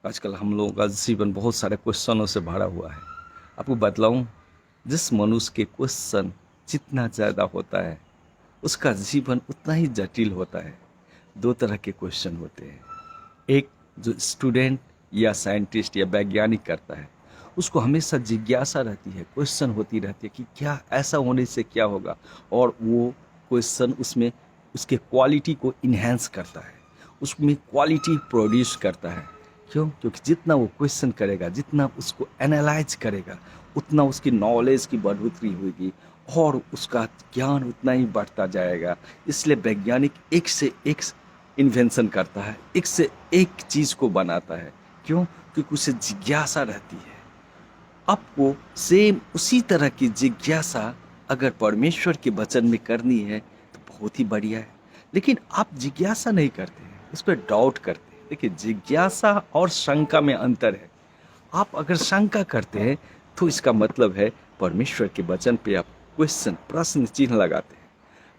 आजकल हम लोगों का जीवन बहुत सारे क्वेश्चनों से भरा हुआ है। आपको बतलाऊं, जिस मनुष्य के क्वेश्चन जितना ज़्यादा होता है उसका जीवन उतना ही जटिल होता है। दो तरह के क्वेश्चन होते हैं। एक जो स्टूडेंट या साइंटिस्ट या वैज्ञानिक करता है, उसको हमेशा जिज्ञासा रहती है, क्वेश्चन होती रहती है कि क्या ऐसा होने से क्या होगा, और वो क्वेश्चन उसमें उसके क्वालिटी को इन्हेंस करता है, उसमें क्वालिटी प्रोड्यूस करता है। क्यों? क्योंकि जितना वो क्वेश्चन करेगा, जितना उसको एनालाइज करेगा, उतना उसकी नॉलेज की बढ़ोतरी होगी और उसका ज्ञान उतना ही बढ़ता जाएगा। इसलिए वैज्ञानिक एक से एक इन्वेंशन करता है, एक से एक चीज़ को बनाता है। क्यों? क्योंकि उसे जिज्ञासा रहती है। आपको सेम उसी तरह की जिज्ञासा अगर परमेश्वर के वचन में करनी है तो बहुत ही बढ़िया है। लेकिन आप जिज्ञासा नहीं करते हैं, उस पर डाउट करते हैं। देखिए, जिज्ञासा और शंका में अंतर है। आप अगर शंका करते हैं तो इसका मतलब है परमेश्वर के वचन पे आप क्वेश्चन, प्रश्न चिन्ह लगाते हैं।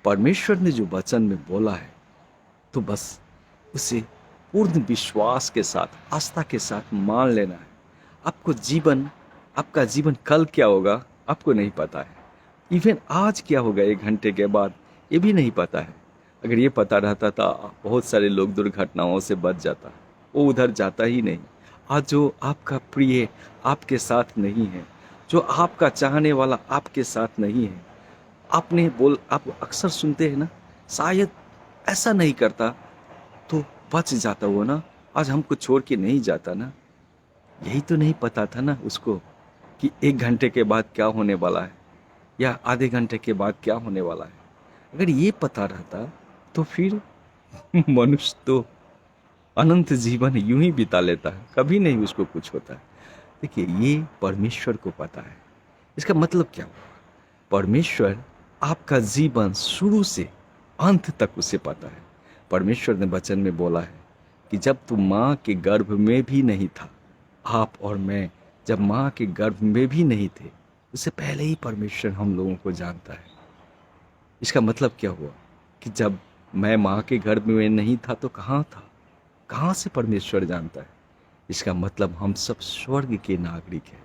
परमेश्वर ने जो वचन में बोला है तो बस उसे पूर्ण विश्वास के साथ, आस्था के साथ मान लेना है। आपको जीवन, आपका जीवन कल क्या होगा आपको नहीं पता है। इवन आज क्या होगा 1 घंटे के बाद, ये भी नहीं पता है। अगर ये पता रहता था, बहुत सारे लोग दुर्घटनाओं से बच जाता, वो उधर जाता ही नहीं। आज जो आपका प्रिय आपके साथ नहीं है, जो आपका चाहने वाला आपके साथ नहीं है, आप अक्सर सुनते हैं ना, शायद ऐसा नहीं करता तो बच जाता वो ना, आज हमको छोड़ के नहीं जाता ना। यही तो नहीं पता था ना उसको कि 1 घंटे के बाद क्या होने वाला है या आधे घंटे के बाद क्या होने वाला है। अगर ये पता रहता तो फिर मनुष्य तो अनंत जीवन यूं ही बिता लेता है, कभी नहीं उसको कुछ होता है। देखिए, ये परमेश्वर को पता है। इसका मतलब क्या हुआ? परमेश्वर आपका जीवन शुरू से अंत तक उसे पता है। परमेश्वर ने वचन में बोला है कि जब तू माँ के गर्भ में भी नहीं था, आप और मैं जब माँ के गर्भ में भी नहीं थे, उससे पहले ही परमेश्वर हम लोगों को जानता है। इसका मतलब क्या हुआ कि जब मैं माँ के गर्भ में नहीं था तो कहाँ था? कहाँ से परमेश्वर जानता है? इसका मतलब हम सब स्वर्ग के नागरिक हैं।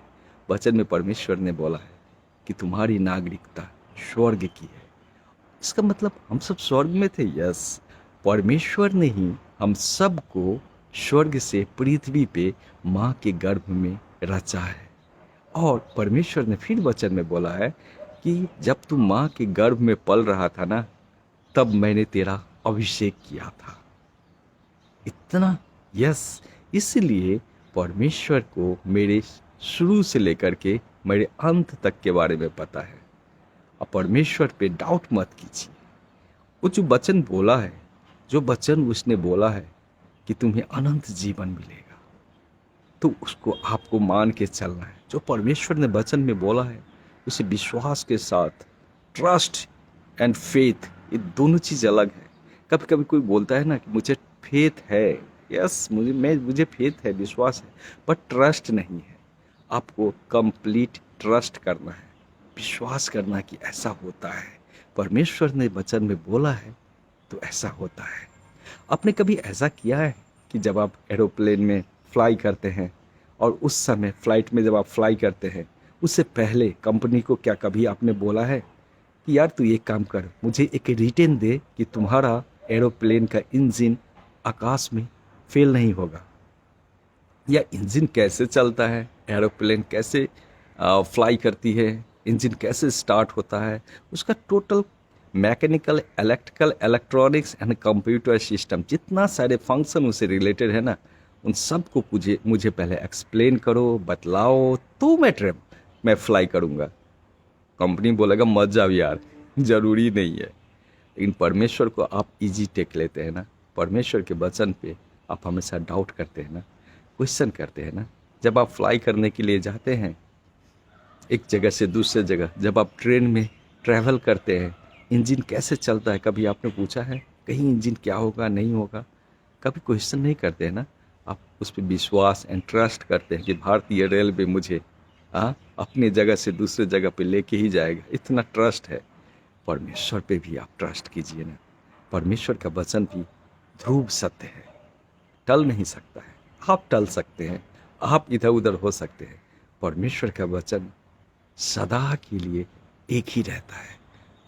वचन में परमेश्वर ने बोला है कि तुम्हारी नागरिकता स्वर्ग की है। इसका मतलब हम सब स्वर्ग में थे। यस, परमेश्वर ने ही हम सबको स्वर्ग से पृथ्वी पे माँ के गर्भ में रचा है। और परमेश्वर ने फिर वचन में बोला है कि जब तू माँ के गर्भ में पल रहा था ना, तब मैंने तेरा अभिषेक किया था। इतना, यस, इसलिए परमेश्वर को मेरे शुरू से लेकर के मेरे अंत तक के बारे में पता है। अब परमेश्वर पे डाउट मत कीजिए। वो जो वचन बोला है, जो वचन उसने बोला है कि तुम्हें अनंत जीवन मिलेगा, तो उसको आपको मान के चलना है। जो परमेश्वर ने वचन में बोला है उसे विश्वास के साथ, ट्रस्ट एंड फेथ, ये दोनों चीज़ अलग है। कभी कभी कोई बोलता है ना कि मुझे फेथ है, यस, मुझे फेथ है, विश्वास है, बट ट्रस्ट नहीं है। आपको कंप्लीट ट्रस्ट करना है, विश्वास करना कि ऐसा होता है। परमेश्वर ने वचन में बोला है तो ऐसा होता है। आपने कभी ऐसा किया है कि जब आप एरोप्लेन में फ्लाई करते हैं और उस समय फ्लाइट में जब आप फ्लाई करते हैं, उससे पहले कंपनी को क्या कभी आपने बोला है कि यार तू एक काम कर, मुझे एक रिटेन दे कि तुम्हारा एरोप्लेन का इंजन आकाश में फेल नहीं होगा, या इंजन कैसे चलता है, एरोप्लेन कैसे फ्लाई करती है, इंजन कैसे स्टार्ट होता है, उसका total mechanical, electrical, electronics and computer system, जितना सारे फंक्शन उससे रिलेटेड है ना, उन सब को मुझे पहले एक्सप्लेन करो, बतलाओ, तो मैं फ्लाई करूँगा। कंपनी बोलेगा मत जाओ यार, ज़रूरी नहीं है। लेकिन परमेश्वर को आप इजी टेक लेते हैं ना, परमेश्वर के वचन पे आप हमेशा डाउट करते हैं ना, क्वेश्चन करते हैं ना। जब आप फ्लाई करने के लिए जाते हैं एक जगह से दूसरे जगह, जब आप ट्रेन में ट्रैवल करते हैं, इंजन कैसे चलता है कभी आपने पूछा है? कहीं इंजन क्या होगा, नहीं होगा, कभी क्वेश्चन नहीं करते हैं ना। आप उस पर विश्वास एंड ट्रस्ट करते हैं कि भारतीय रेलवे मुझे अपने जगह से दूसरे जगह पे लेके ही जाएगा, इतना ट्रस्ट है। परमेश्वर पे भी आप ट्रस्ट कीजिए ना। परमेश्वर का वचन भी ध्रुव सत्य है, टल नहीं सकता है। आप टल सकते हैं, आप इधर उधर हो सकते हैं। परमेश्वर का वचन सदा के लिए एक ही रहता है।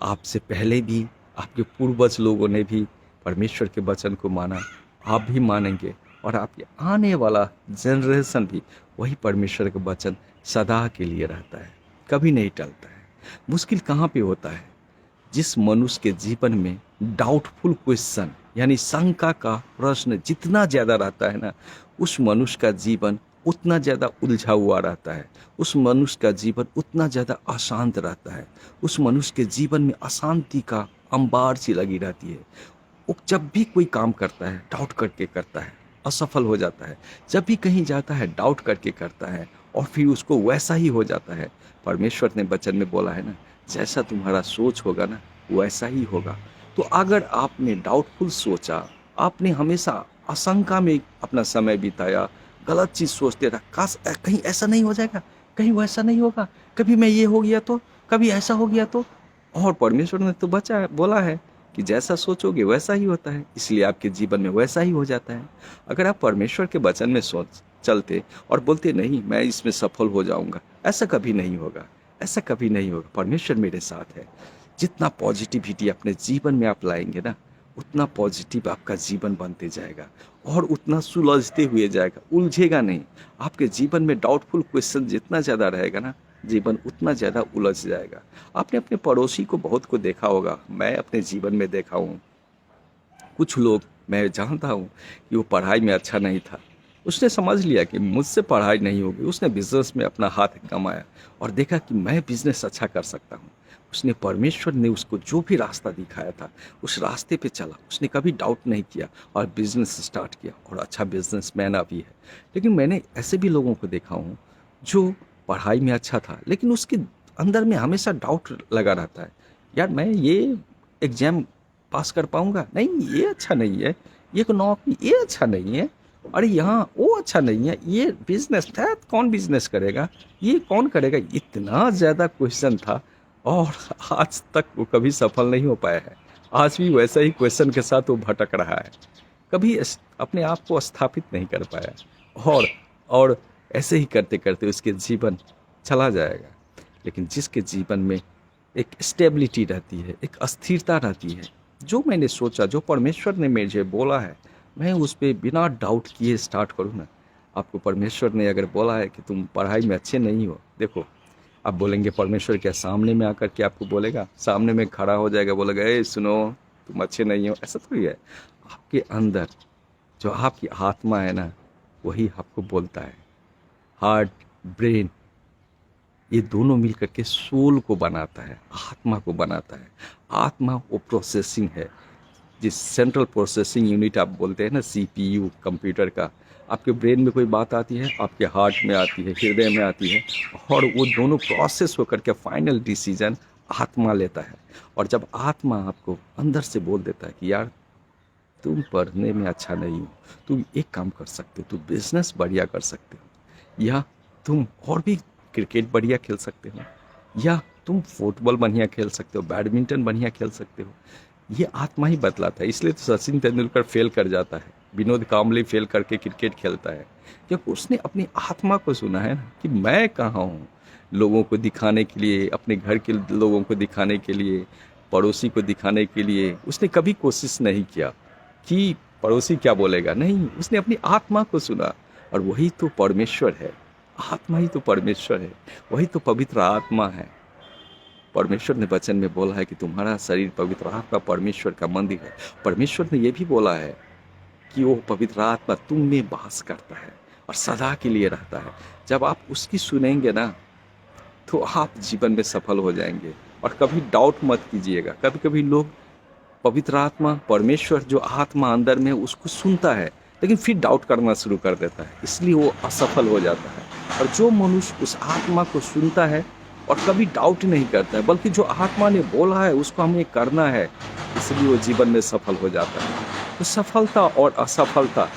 आपसे पहले भी आपके पूर्वज लोगों ने भी परमेश्वर के वचन को माना, आप भी मानेंगे, और आपके आने वाला जनरेशन भी वही परमेश्वर का वचन सदा के लिए रहता है, कभी नहीं टलता है। मुश्किल कहाँ पे होता है? जिस मनुष्य के जीवन में डाउटफुल क्वेश्चन यानी शंका का प्रश्न जितना ज़्यादा रहता है ना, उस मनुष्य का जीवन उतना ज़्यादा उलझा हुआ रहता है, उस मनुष्य का जीवन उतना ज़्यादा अशांत रहता है, उस मनुष्य के जीवन में अशांति का अंबार सी लगी रहती है। वो जब भी कोई काम करता है डाउट करके करता है, असफल हो जाता है। जब भी कहीं जाता है डाउट करके करता है, और फिर उसको वैसा ही हो जाता है। परमेश्वर ने वचन में बोला है ना, जैसा तुम्हारा सोच होगा ना वैसा ही होगा। तो अगर आपने डाउटफुल सोचा, आपने हमेशा आशंका में अपना समय बिताया, गलत चीज़ सोचते रहा, काश कहीं ऐसा नहीं हो जाएगा, कहीं वैसा नहीं होगा, कभी मैं ये हो गया तो, कभी ऐसा हो गया तो। और परमेश्वर ने तो बोला है कि जैसा सोचोगे वैसा ही होता है, इसलिए आपके जीवन में वैसा ही हो जाता है। अगर आप परमेश्वर के वचन में सोच चलते और बोलते नहीं मैं इसमें सफल हो जाऊंगा, ऐसा कभी नहीं होगा, ऐसा कभी नहीं होगा। परमेश्वर मेरे साथ है। जितना पॉजिटिविटी अपने जीवन में आप लाएंगे ना, उतना पॉजिटिव आपका जीवन बनते जाएगा और उतना सुलझते हुए जाएगा, उलझेगा नहीं। आपके जीवन में डाउटफुल क्वेश्चन जितना ज़्यादा रहेगा ना, जीवन उतना ज़्यादा उलझ जाएगा। आपने अपने पड़ोसी को बहुत को देखा होगा, मैं अपने जीवन में देखा हूँ। कुछ लोग मैं जानता हूँ कि वो पढ़ाई में अच्छा नहीं था, उसने समझ लिया कि मुझसे पढ़ाई नहीं होगी, उसने बिजनेस में अपना हाथ कमाया और देखा कि मैं बिजनेस अच्छा कर सकता हूँ। उसने परमेश्वर ने उसको जो भी रास्ता दिखाया था उस रास्ते पे चला, उसने कभी डाउट नहीं किया और बिजनेस स्टार्ट किया और अच्छा बिजनेसमैन अभी है। लेकिन मैंने ऐसे भी लोगों को देखा हूँ जो पढ़ाई में अच्छा था लेकिन उसके अंदर में हमेशा डाउट लगा रहता है, यार मैं ये एग्जाम पास कर पाऊंगा, नहीं ये अच्छा नहीं है, ये नौकरी ये अच्छा नहीं है, अरे यहाँ वो अच्छा नहीं है, ये बिजनेस था कौन बिजनेस करेगा, ये कौन करेगा। इतना ज़्यादा क्वेश्चन था और आज तक वो कभी सफल नहीं हो पाया है। आज भी वैसा ही क्वेश्चन के साथ वो भटक रहा है, कभी अपने आप को स्थापित नहीं कर पाया और ऐसे ही करते करते उसके जीवन चला जाएगा। लेकिन जिसके जीवन में एक स्टेबिलिटी रहती है, एक अस्थिरता रहती है, जो मैंने सोचा, जो परमेश्वर ने मुझे बोला है, मैं उस पर बिना डाउट किए स्टार्ट करूँ ना। आपको परमेश्वर ने अगर बोला है कि तुम पढ़ाई में अच्छे नहीं हो, देखो आप बोलेंगे परमेश्वर क्या सामने में आकर के आपको बोलेगा, सामने में खड़ा हो जाएगा, बोलेगा ए सुनो तुम अच्छे नहीं हो, ऐसा थोड़ी है। आपके अंदर जो आपकी आत्मा है ना, वही आपको बोलता है। हार्ट, ब्रेन, ये दोनों मिल करके सोल को बनाता है, आत्मा को बनाता है। आत्मा वो प्रोसेसिंग है, जिस सेंट्रल प्रोसेसिंग यूनिट आप बोलते हैं ना, सीपीयू कंप्यूटर का। आपके ब्रेन में कोई बात आती है, आपके हार्ट में आती है, हृदय में आती है, और वो दोनों प्रोसेस होकर के फाइनल डिसीजन आत्मा लेता है। और जब आत्मा आपको अंदर से बोल देता है कि यार तुम पढ़ने में अच्छा नहीं हो, तुम एक काम कर सकते हो, तुम बिजनेस बढ़िया कर सकते हो, या तुम और भी क्रिकेट बढ़िया खेल सकते हो, या तुम फुटबॉल बढ़िया खेल सकते हो, बैडमिंटन बढ़िया खेल सकते हो, ये आत्मा ही बतलाता है। इसलिए तो सचिन तेंदुलकर फेल कर जाता है, विनोद कांबली फेल करके क्रिकेट खेलता है, क्योंकि उसने अपनी आत्मा को सुना है ना कि मैं कहाँ हूँ। लोगों को दिखाने के लिए, अपने घर के लोगों को दिखाने के लिए, पड़ोसी को दिखाने के लिए उसने कभी कोशिश नहीं किया कि पड़ोसी क्या बोलेगा, नहीं, उसने अपनी आत्मा को सुना। और वही तो परमेश्वर है, आत्मा ही तो परमेश्वर है, वही तो पवित्र आत्मा है। परमेश्वर ने वचन में बोला है कि तुम्हारा शरीर पवित्र आत्मा परमेश्वर का मंदिर है। परमेश्वर ने यह भी बोला है कि वो पवित्र आत्मा तुम में वास करता है और सदा के लिए रहता है। जब आप उसकी सुनेंगे ना, तो आप जीवन में सफल हो जाएंगे। और कभी डाउट मत कीजिएगा। कभी कभी लोग पवित्र आत्मा, परमेश्वर जो आत्मा अंदर में उसको सुनता है, लेकिन फिर डाउट करना शुरू कर देता है, इसलिए वो असफल हो जाता है। और जो मनुष्य उस आत्मा को सुनता है और कभी डाउट नहीं करता है, बल्कि जो आत्मा ने बोला है उसको हमें करना है, इसलिए वो जीवन में सफल हो जाता है। तो सफलता और असफलता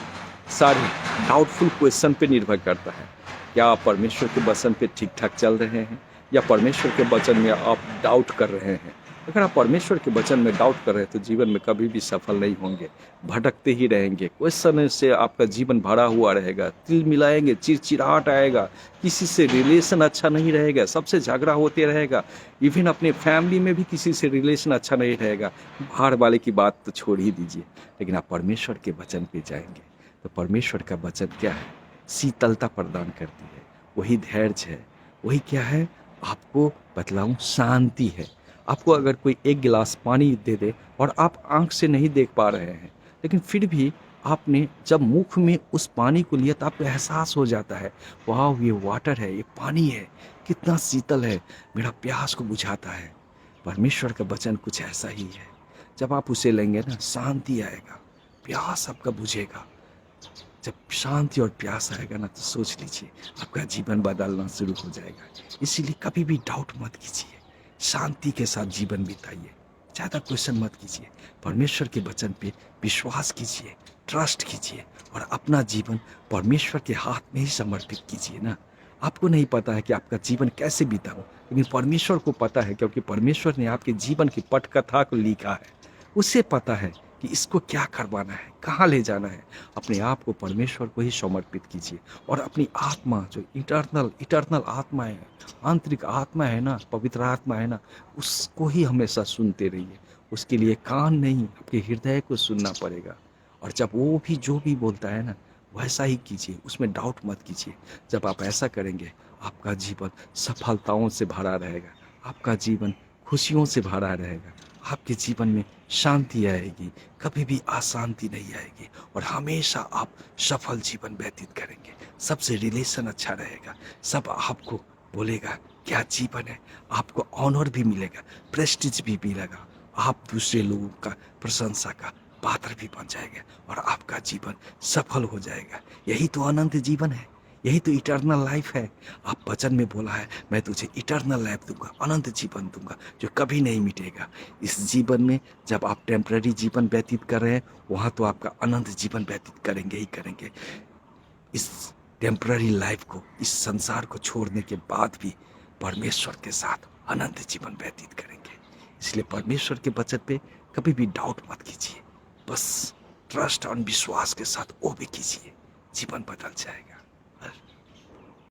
सारी डाउटफुल क्वेश्चन पे निर्भर करता है। क्या आप परमेश्वर के वचन पे ठीक ठाक चल रहे हैं, या परमेश्वर के वचन में आप डाउट कर रहे हैं? अगर आप परमेश्वर के वचन में डाउट कर रहे हैं तो जीवन में कभी भी सफल नहीं होंगे, भटकते ही रहेंगे। क्वेश्चन से आपका जीवन भरा हुआ रहेगा, तिल मिलाएंगे, चिड़चिड़ाहट आएगा, किसी से रिलेशन अच्छा नहीं रहेगा, सबसे झगड़ा होते रहेगा। इवन अपने फैमिली में भी किसी से रिलेशन अच्छा नहीं रहेगा। बाहर वाले की बात तो छोड़ ही दीजिए, लेकिन आप परमेश्वर के वचन पे जाएंगे तो परमेश्वर का वचन क्या है? शीतलता प्रदान करती है, वही धैर्य है, वही क्या है? आपको बतलाऊं, शांति है। आपको अगर कोई एक गिलास पानी दे दे और आप आंख से नहीं देख पा रहे हैं, लेकिन फिर भी आपने जब मुख में उस पानी को लिया तो आपको एहसास हो जाता है, वाह ये वाटर है, ये पानी है, कितना शीतल है, मेरा प्यास को बुझाता है। परमेश्वर का वचन कुछ ऐसा ही है। जब आप उसे लेंगे ना, शांति आएगा, प्यास आपका बुझेगा। जब शांति और प्यास आएगा ना, तो सोच लीजिए आपका जीवन बदलना शुरू हो जाएगा। इसीलिए कभी भी डाउट मत कीजिए, शांति के साथ जीवन बिताइए, ज़्यादा क्वेश्चन मत कीजिए, परमेश्वर के वचन पे विश्वास कीजिए, ट्रस्ट कीजिए और अपना जीवन परमेश्वर के हाथ में ही समर्पित कीजिए ना। आपको नहीं पता है कि आपका जीवन कैसे बीता हो, लेकिन परमेश्वर को पता है, क्योंकि परमेश्वर ने आपके जीवन की पटकथा को लिखा है। उसे पता है कि इसको क्या करवाना है, कहाँ ले जाना है। अपने आप को परमेश्वर को ही समर्पित कीजिए और अपनी आत्मा, जो इटर्नल इटर्नल आत्मा है, आंतरिक आत्मा है ना, पवित्र आत्मा है ना, उसको ही हमेशा सुनते रहिए। उसके लिए कान नहीं, आपके हृदय को सुनना पड़ेगा। और जब वो भी जो भी बोलता है ना, वैसा ही कीजिए, उसमें डाउट मत कीजिए। जब आप ऐसा करेंगे, आपका जीवन सफलताओं से भरा रहेगा, आपका जीवन खुशियों से भरा रहेगा, आपके जीवन में शांति आएगी, कभी भी अशांति नहीं आएगी और हमेशा आप सफल जीवन व्यतीत करेंगे। सबसे रिलेशन अच्छा रहेगा, सब आपको बोलेगा क्या जीवन है, आपको ऑनर भी मिलेगा, प्रेस्टीज भी मिलेगा, आप दूसरे लोगों का प्रशंसा का पात्र भी बन जाएगा और आपका जीवन सफल हो जाएगा। यही तो अनंत जीवन है, यही तो इटर्नल लाइफ है। आप वचन में बोला है, मैं तुझे इटर्नल लाइफ दूंगा, अनंत जीवन दूंगा जो कभी नहीं मिटेगा। इस जीवन में जब आप टेम्पररी जीवन व्यतीत कर रहे हैं, वहाँ तो आपका अनंत जीवन व्यतीत करेंगे ही करेंगे। इस टेम्पररी लाइफ को, इस संसार को छोड़ने के बाद भी परमेश्वर के साथ अनंत जीवन व्यतीत करेंगे। इसलिए परमेश्वर के वचन पे कभी भी डाउट मत कीजिए, बस ट्रस्ट और विश्वास के साथ वो भी कीजिए, जीवन बदल जाएगा।